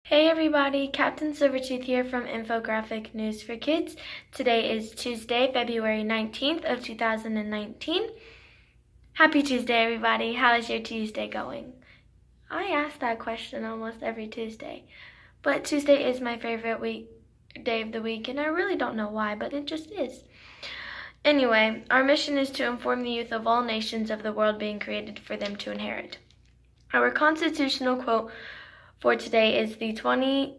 Hey everybody, Captain Silvertooth here from Infographic News for Kids. Today is Tuesday, February 19th of 2019. Happy Tuesday everybody. How is your Tuesday going? I ask that question almost every Tuesday, but Tuesday is my favorite day of the week, and I really don't know why, but it just is. Anyway, our mission is to inform the youth of all nations of the world being created for them to inherit. Our constitutional quote for today is the 20th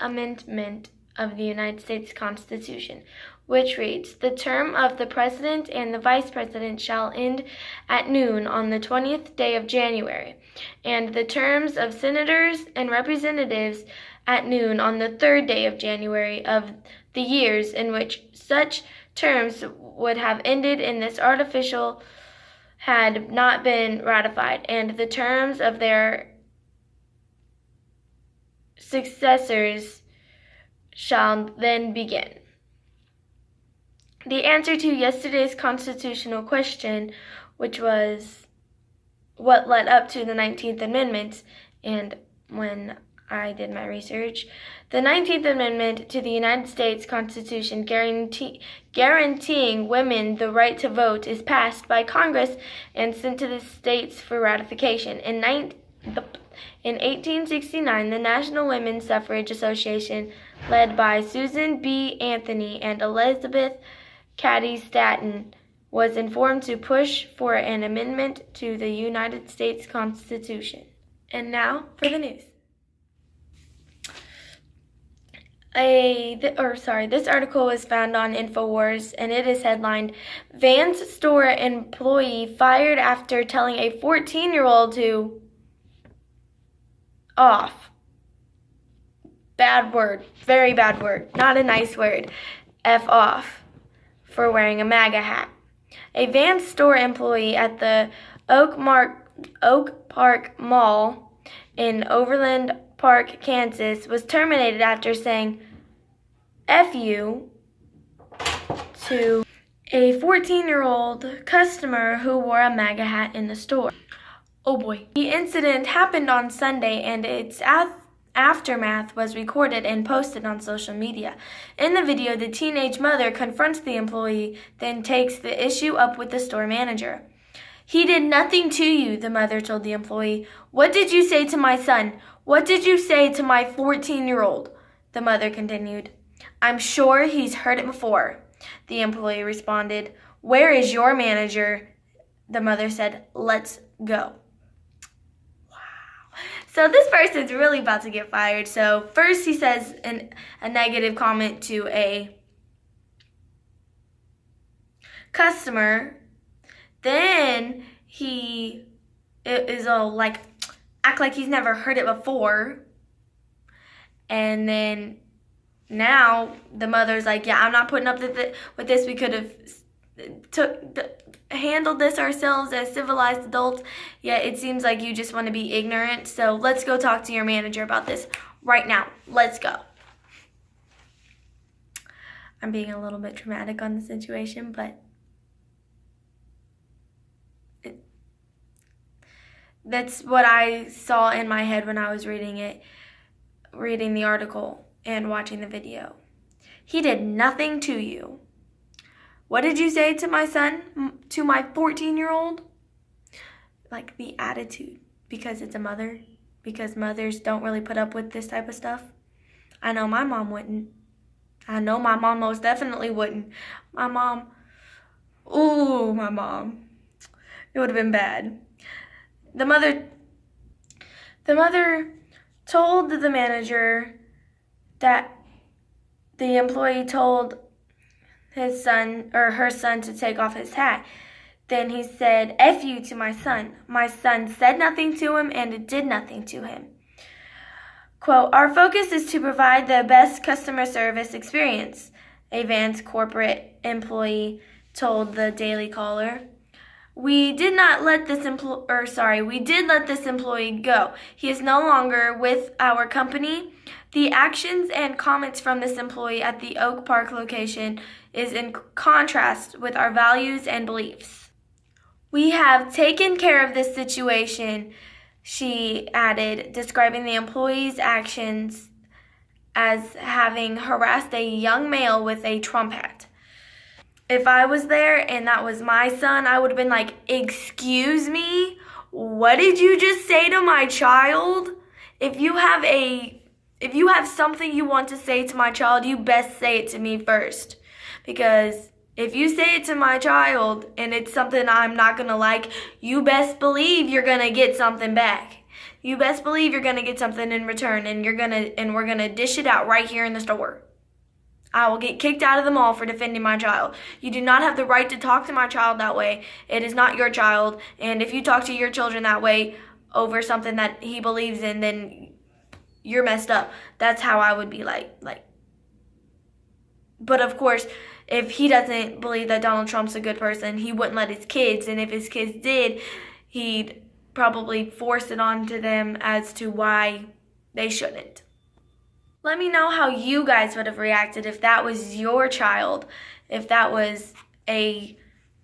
Amendment of the United States Constitution, which reads, "The term of the President and the Vice President shall end at noon on the 20th day of January, and the terms of Senators and Representatives at noon on the 3rd day of January of the years in which such terms would have ended in this article had not been ratified, and the terms of their successors shall then begin." The answer to yesterday's constitutional question, which was what led up to the 19th Amendment, and when I did my research, the 19th Amendment to the United States Constitution guaranteeing women the right to vote is passed by Congress and sent to the states for ratification. In 1869, the National Women's Suffrage Association, led by Susan B. Anthony and Elizabeth Cady Stanton, was informed to push for an amendment to the United States Constitution. And now for the news. This article was found on Infowars, and it is headlined, "Vans store employee fired after telling a 14-year-old to off." Bad word, very bad word, not a nice word. F off, for wearing a MAGA hat. A Vans store employee at the Oak Park Mall in Overland Park, Kansas, was terminated after saying F you to a 14-year-old customer who wore a MAGA hat in the store. Oh boy. The incident happened on Sunday, and its aftermath was recorded and posted on social media. In the video, the teenage mother confronts the employee, then takes the issue up with the store manager. "He did nothing to you," the mother told the employee. "What did you say to my son? What did you say to my 14-year-old? The mother continued. "I'm sure he's heard it before," the employee responded. "Where is your manager?" The mother said, "Let's go." So this person's really about to get fired. So first he says a negative comment to a customer. Then he is all like, act like he's never heard it before. And then now the mother's like, yeah, I'm not putting up with this. We could have handled this ourselves as civilized adults. Yeah, it seems like you just want to be ignorant. So let's go talk to your manager about this right now. Let's go. I'm being a little bit dramatic on the situation, but that's what I saw in my head when I was reading the article and watching the video. He did nothing to you. What did you say to my son, to my 14-year-old? Like the attitude, because it's a mother, because mothers don't really put up with this type of stuff. I know my mom wouldn't. I know my mom most definitely wouldn't. My mom, it would have been bad. The mother told the manager that the employee told his son or her son to take off his hat. Then he said, "F you to my son." My son said nothing to him and it did nothing to him. Quote, "Our focus is to provide the best customer service experience," a Vans corporate employee told the Daily Caller. We did let this employee go. He is no longer with our company. The actions and comments from this employee at the Oak Park location is in contrast with our values and beliefs. We have taken care of this situation. She added, describing the employee's actions as having harassed a young male with a Trump hat. If I was there and that was my son, I would have been like, excuse me? What did you just say to my child? If you have something you want to say to my child, you best say it to me first. Because if you say it to my child and it's something I'm not going to like, you best believe you're going to get something back. You best believe you're going to get something in return, and we're going to dish it out right here in the store. I will get kicked out of the mall for defending my child. You do not have the right to talk to my child that way. It is not your child. And if you talk to your children that way over something that he believes in, then you're messed up. That's how I would be like. But of course, if he doesn't believe that Donald Trump's a good person, he wouldn't let his kids. And if his kids did, he'd probably force it onto them as to why they shouldn't. Let me know how you guys would have reacted if that was your child, if that was a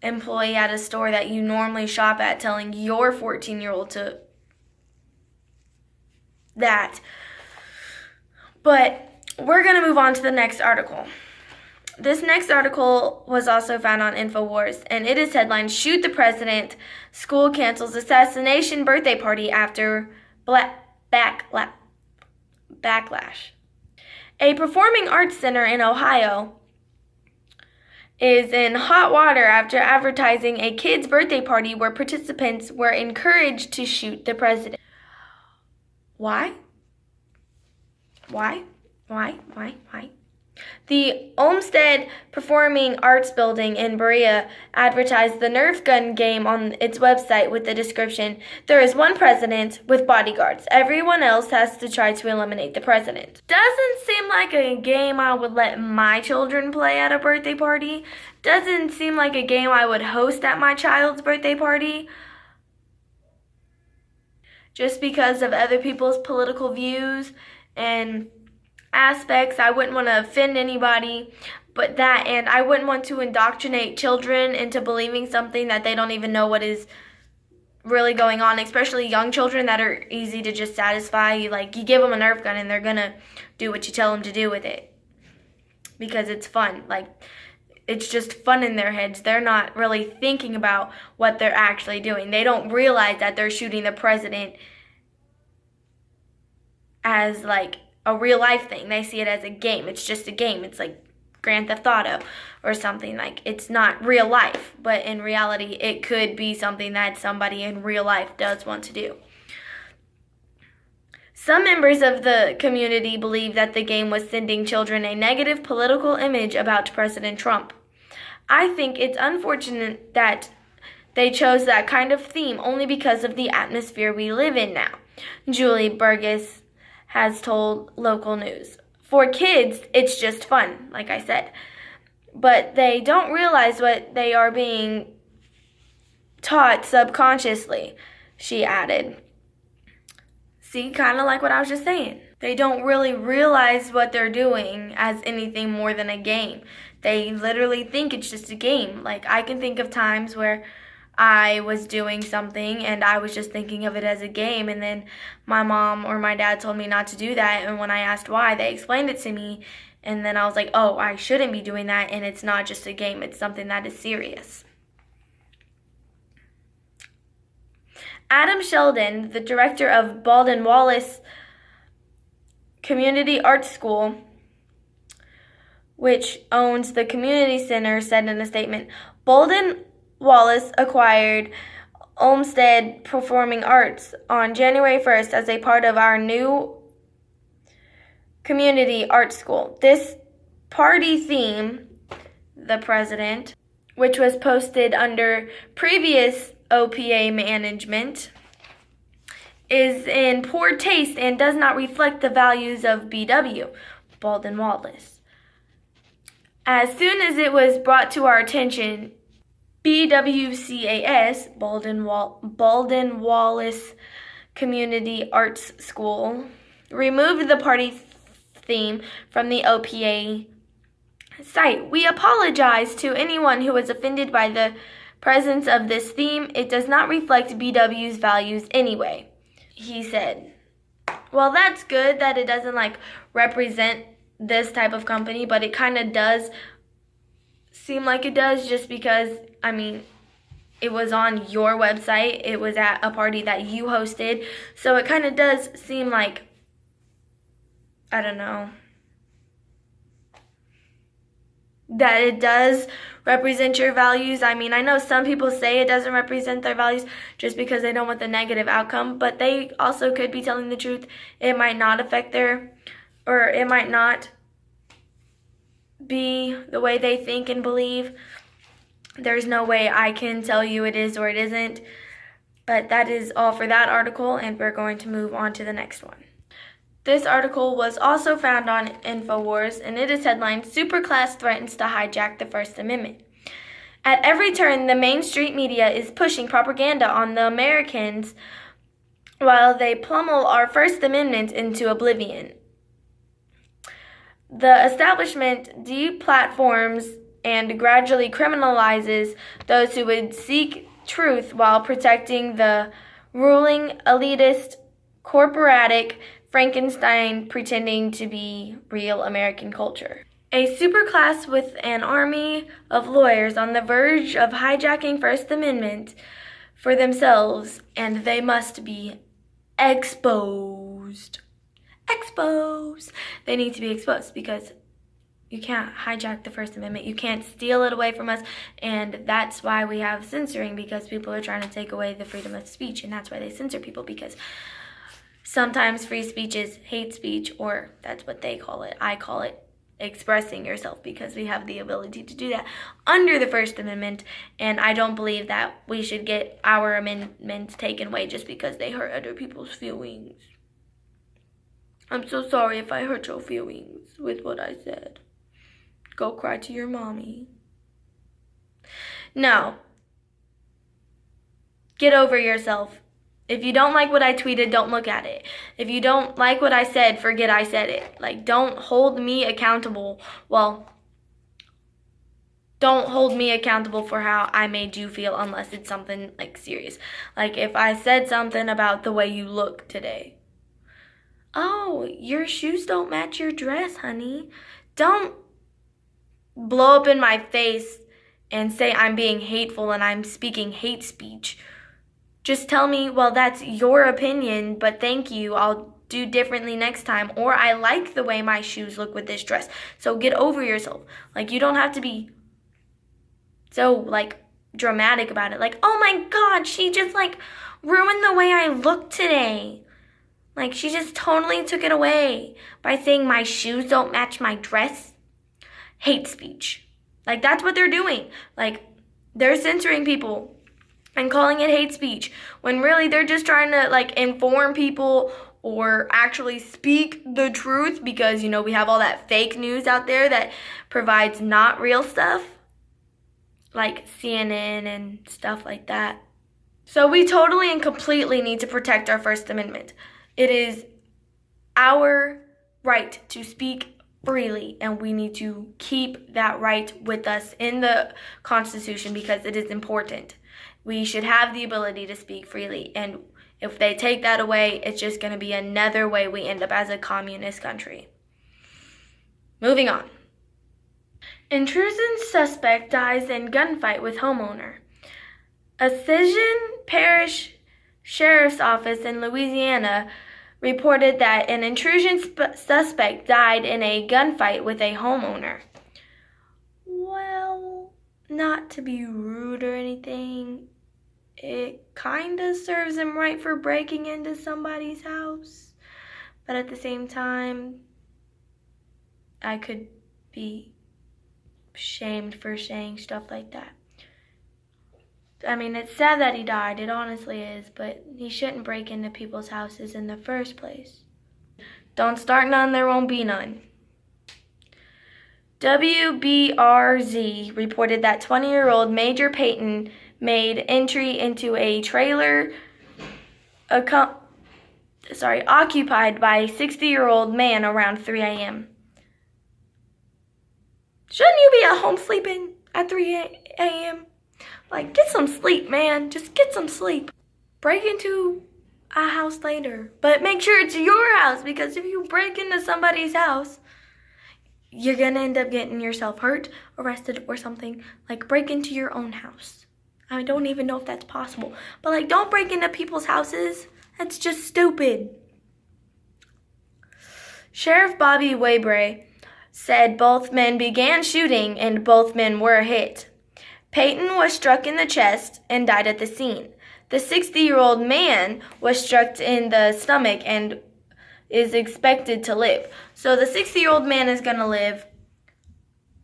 employee at a store that you normally shop at telling your 14-year-old to that. But we're going to move on to the next article. This next article was also found on Infowars, and it is headlined, Shoot the President, School Cancels Assassination Birthday Party After Backlash. A performing arts center in Ohio is in hot water after advertising a kid's birthday party where participants were encouraged to shoot the president. Why? The Olmsted Performing Arts Building in Berea advertised the Nerf gun game on its website with the description, "There is one president with bodyguards. Everyone else has to try to eliminate the president." Doesn't seem like a game I would let my children play at a birthday party. Doesn't seem like a game I would host at my child's birthday party. Just because of other people's political views and aspects. I wouldn't want to offend anybody, and I wouldn't want to indoctrinate children into believing something that they don't even know what is really going on, especially young children that are easy to just satisfy. You give them a Nerf gun and they're going to do what you tell them to do with it because it's fun. It's just fun in their heads. They're not really thinking about what they're actually doing. They don't realize that they're shooting the president as a real life thing. They see it as a game. It's just a game. It's like Grand Theft Auto or something. It's not real life, but in reality, it could be something that somebody in real life does want to do. Some members of the community believe that the game was sending children a negative political image about President Trump. I think it's unfortunate that they chose that kind of theme only because of the atmosphere we live in now. Julie Burgess has told local news. For kids, it's just fun, like I said. But they don't realize what they are being taught subconsciously, she added. See, kind of like what I was just saying. They don't really realize what they're doing as anything more than a game. They literally think it's just a game. I can think of times where I was doing something and I was just thinking of it as a game, and then my mom or my dad told me not to do that, and when I asked why, they explained it to me, and then I was like, oh, I shouldn't be doing that, and it's not just a game, it's something that is serious. Adam Sheldon, the director of Baldwin Wallace Community Arts School, which owns the community center, said in a statement, Baldwin Wallace acquired Olmsted Performing Arts on January 1st as a part of our new community art school. This party theme, the president, which was posted under previous OPA management, is in poor taste and does not reflect the values of BW, Baldwin Wallace. As soon as it was brought to our attention, BWCAS, Baldwin Wallace Community Arts School, removed the party theme from the OPA site. We apologize to anyone who was offended by the presence of this theme. It does not reflect BW's values anyway. he said, well, that's good that it doesn't like represent this type of company, but it kind of does seem like it does, just because, I mean, it was on your website. It was at a party that you hosted. So it kind of does seem like, I don't know, that it does represent your values. I mean, I know some people say it doesn't represent their values just because they don't want the negative outcome, but they also could be telling the truth. It might not affect or it might not be the way they think and believe. There's no way I can tell you it is or it isn't. But that is all for that article, and we're going to move on to the next one. This article was also found on Infowars, and it is headlined, Superclass threatens to hijack the First Amendment. At every turn, the mainstream media is pushing propaganda on the Americans while they pummel our First Amendment into oblivion. The establishment deplatforms and gradually criminalizes those who would seek truth while protecting the ruling elitist, corporatic Frankenstein pretending to be real American culture. A superclass with an army of lawyers on the verge of hijacking First Amendment for themselves, and they must be exposed. Exposed! They need to be exposed because you can't hijack the First Amendment. You can't steal it away from us. And that's why we have censoring, because people are trying to take away the freedom of speech. And that's why they censor people, because sometimes free speech is hate speech, or that's what they call it. I call it expressing yourself, because we have the ability to do that under the First Amendment. And I don't believe that we should get our amendments taken away just because they hurt other people's feelings. I'm so sorry if I hurt your feelings with what I said. Go cry to your mommy. No. Get over yourself. If you don't like what I tweeted, don't look at it. If you don't like what I said, forget I said it. Like, don't hold me accountable. Well, don't hold me accountable for how I made you feel unless it's something, like, serious. Like, if I said something about the way you look today. Oh, your shoes don't match your dress, honey. Don't blow up in my face and say I'm being hateful and I'm speaking hate speech. Just tell me, well, that's your opinion, but thank you. I'll do differently next time. Or I like the way my shoes look with this dress. So get over yourself. Like, you don't have to be so, like, dramatic about it. Like, oh my God, she just, like, ruined the way I look today. Like, she just totally took it away by saying my shoes don't match my dress. Hate speech. Like, that's what they're doing. Like, they're censoring people and calling it hate speech, when really they're just trying to, like, inform people or actually speak the truth, because, you know, we have all that fake news out there that provides not real stuff, like CNN and stuff like that. So we totally and completely need to protect our First Amendment. It is our right to speak freely, and we need to keep that right with us in the Constitution, because it is important. We should have the ability to speak freely, and if they take that away, it's just going to be another way we end up as a communist country. Moving on. Intrusion suspect dies in gunfight with homeowner. Assassination Parish Sheriff's Office in Louisiana reported that an intrusion suspect died in a gunfight with a homeowner. Well, not to be rude or anything, it kind of serves him right for breaking into somebody's house. But at the same time, I could be shamed for saying stuff like that. I mean, it's sad that he died, it honestly is, but he shouldn't break into people's houses in the first place. Don't start none, there won't be none. WBRZ reported that 20-year-old Major Payton made entry into a trailer occupied by a 60-year-old man around 3 a.m. Shouldn't you be at home sleeping at 3 a.m.? Like, get some sleep, man. Just get some sleep. Break into a house later. But make sure it's your house, because if you break into somebody's house, you're gonna end up getting yourself hurt, arrested, or something. Like, break into your own house. I don't even know if that's possible. But, like, don't break into people's houses. That's just stupid. Sheriff Bobby Waybre said both men began shooting and both men were hit. Peyton was struck in the chest and died at the scene. The 60-year-old man was struck in the stomach and is expected to live. So the 60-year-old man is going to live,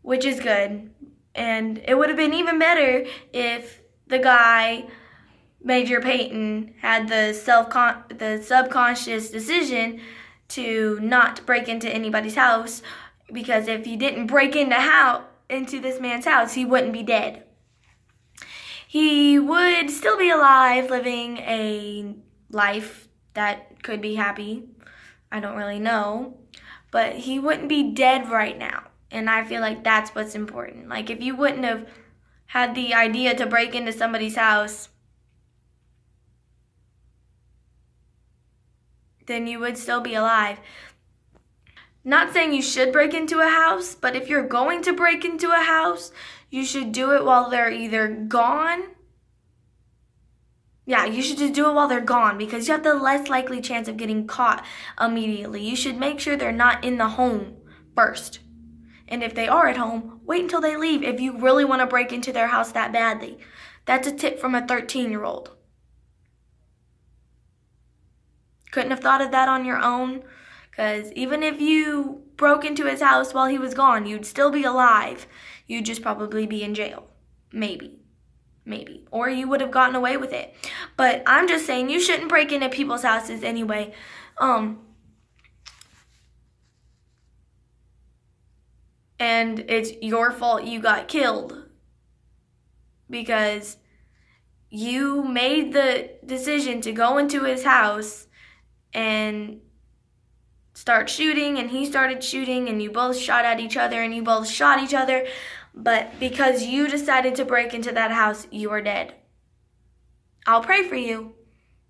which is good. And it would have been even better if the guy, Major Peyton, had the subconscious decision to not break into anybody's house, because if he didn't break into this man's house, he wouldn't be dead. He would still be alive, living a life that could be happy. I don't really know. But he wouldn't be dead right now. And I feel like that's what's important. Like, if you wouldn't have had the idea to break into somebody's house, then you would still be alive. Not saying you should break into a house, but if you're going to break into a house, you should do it while they're either gone. Yeah, you should just do it while they're gone, because you have the less likely chance of getting caught immediately. You should make sure they're not in the home first. And if they are at home, wait until they leave if you really want to break into their house that badly. That's a tip from a 13-year-old. Couldn't have thought of that on your own, because even if you broke into his house while he was gone, you'd still be alive. You'd just probably be in jail. Maybe. Or you would have gotten away with it. But I'm just saying, you shouldn't break into people's houses anyway. And it's your fault you got killed, because you made the decision to go into his house and start shooting, and he started shooting, and you both shot at each other, and you both shot each other. But because you decided to break into that house, you are dead. I'll pray for you,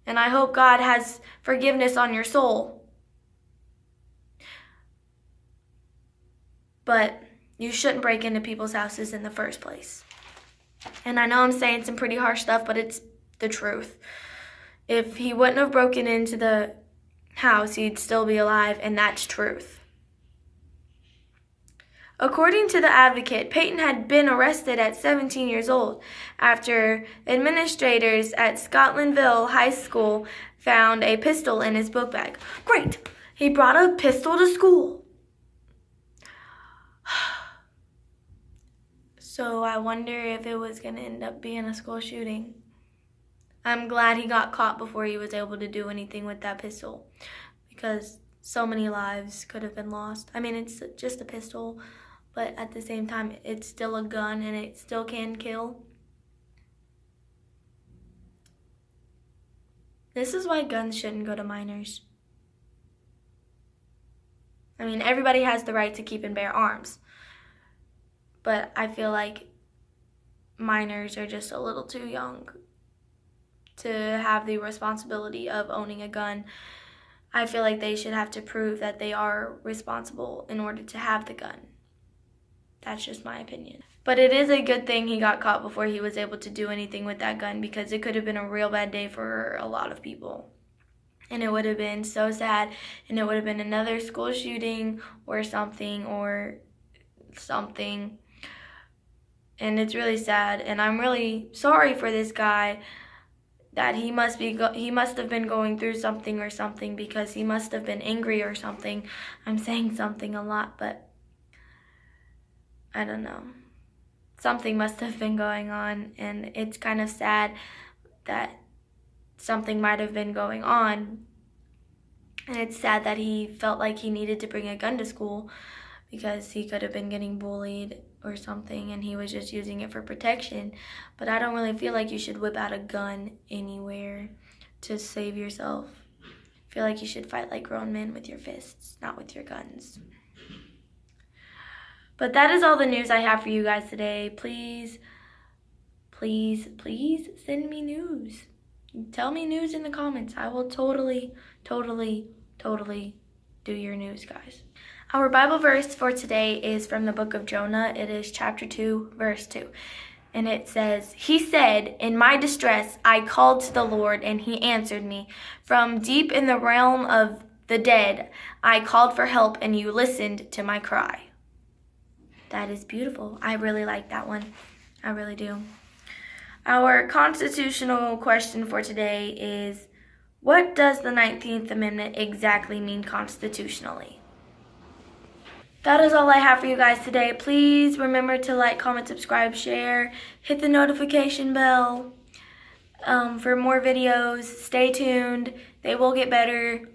and I hope God has forgiveness on your soul. But you shouldn't break into people's houses in the first place. And I know I'm saying some pretty harsh stuff, but it's the truth. If he wouldn't have broken into the house, he'd still be alive, and that's truth. According to the Advocate, Peyton had been arrested at 17 years old after administrators at Scotlandville High School found a pistol in his book bag. Great! He brought a pistol to school. So I wonder if it was going to end up being a school shooting. I'm glad he got caught before he was able to do anything with that pistol, because so many lives could have been lost. I mean, it's just a pistol, but at the same time, it's still a gun and it still can kill. This is why guns shouldn't go to minors. I mean, everybody has the right to keep and bear arms, but I feel like minors are just a little too young to have the responsibility of owning a gun. I feel like they should have to prove that they are responsible in order to have the gun. That's just my opinion. But it is a good thing he got caught before he was able to do anything with that gun, because it could have been a real bad day for a lot of people. And it would have been so sad, and it would have been another school shooting or something. And it's really sad, and I'm really sorry for this guy, that he must have been going through something or something, because he must have been angry or something. I'm saying something a lot, but I don't know. Something must have been going on, and it's kind of sad that something might have been going on. And it's sad that he felt like he needed to bring a gun to school, because he could have been getting bullied or something, and he was just using it for protection. But I don't really feel like you should whip out a gun anywhere to save yourself. I feel like you should fight like grown men with your fists, not with your guns. But that is all the news I have for you guys today. Please send me news. Tell me news in the comments. I will totally do your news, guys. Our Bible verse for today is from the book of Jonah. It is chapter 2, verse 2. And it says, "He said, in my distress, I called to the Lord, and he answered me. From deep in the realm of the dead, I called for help, and you listened to my cry." That is beautiful. I really like that one. I really do. Our constitutional question for today is, what does the 19th Amendment exactly mean constitutionally? That is all I have for you guys today. Please remember to like, comment, subscribe, share, hit the notification bell for more videos. Stay tuned. They will get better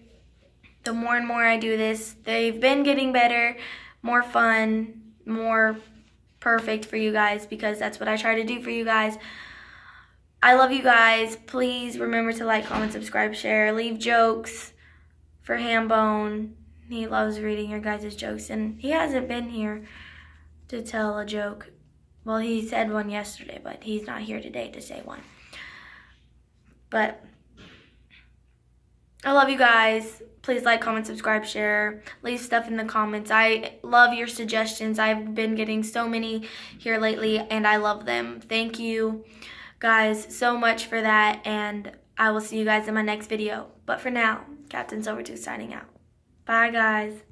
the more and more I do this. They've been getting better, more fun, more perfect for you guys, because that's what I try to do for you guys. I love you guys. Please remember to like, comment, subscribe, share, leave jokes for Hambone. He loves reading your guys' jokes, and he hasn't been here to tell a joke. Well, he said one yesterday, but he's not here today to say one. But I love you guys. Please like, comment, subscribe, share, leave stuff in the comments. I love your suggestions. I've been getting so many here lately, and I love them. Thank you guys so much for that, and I will see you guys in my next video. But for now, Captain Silvertooth signing out. Bye, guys.